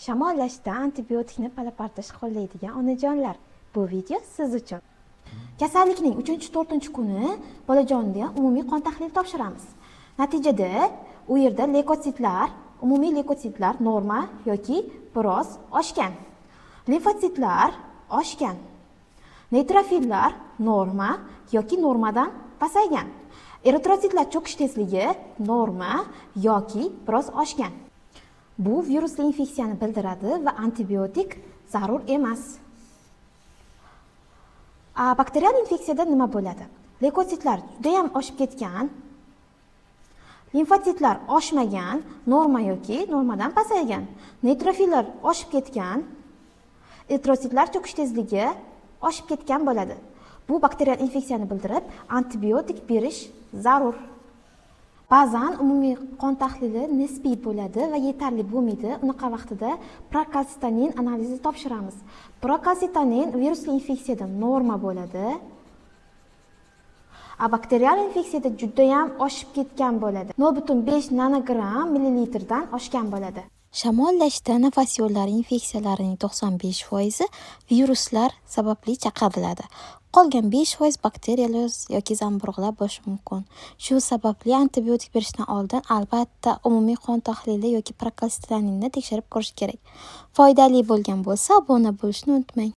Shamollashda antibiotikni palapartish qo'llaydigan onajonlar, bu video siz uchun. Kasallikning 3-4 kuni bolajonga umumiy qon tahlili topshiramiz. Natijada u yerda leykositlar, umumiy leykositlar norma yoki biroz oshgan. Limfositlar oshgan. Neytrofillar norma yoki normadan pasaygan. Eritrositlar cho'kish tezligi norma yoki biroz oshgan. Bu virusli infeksiyani bildiradi va antibiotik zarur emas. Bakterial infeksiyada nima bo'ladi? Leykositlar juda ham oshib ketgan, limfositlar oshmagan, norma yoki normadan pasaygan, neytrofillar oshib ketgan, eritrositlar cho'kish tezligi oshib ketgan bo'ladi. Bu bakterial infeksiyani bildirib, antibiotik berish zarur. Ba'zan umumiy qon tahlili nisbiy bo'ladi va yetarli bo'lmaydi. Unaqa vaqtida prokalsitanin analizi topshiramiz. Prokalsitanin virusli infeksiyada norma bo'ladi. Bakterial infeksiyada juda ham oshib ketgan bo'ladi. 0,5 nanogram millilitrdan oshgan bo'ladi. Shamollashda nafas yo'llari infeksiyalarining 95% viruslar sababli chaqariladi. Qolgan 5% bakteriyalar yoki zamburug'lar bo'lishi mumkin. Shu sababli antibiotik berishdan oldin albatta umumiy qon tahlili yoki prokalsitaninni tekshirib ko'rish kerak. Foydali bo'lgan bo'lsa obuna bo'lishni unutmang.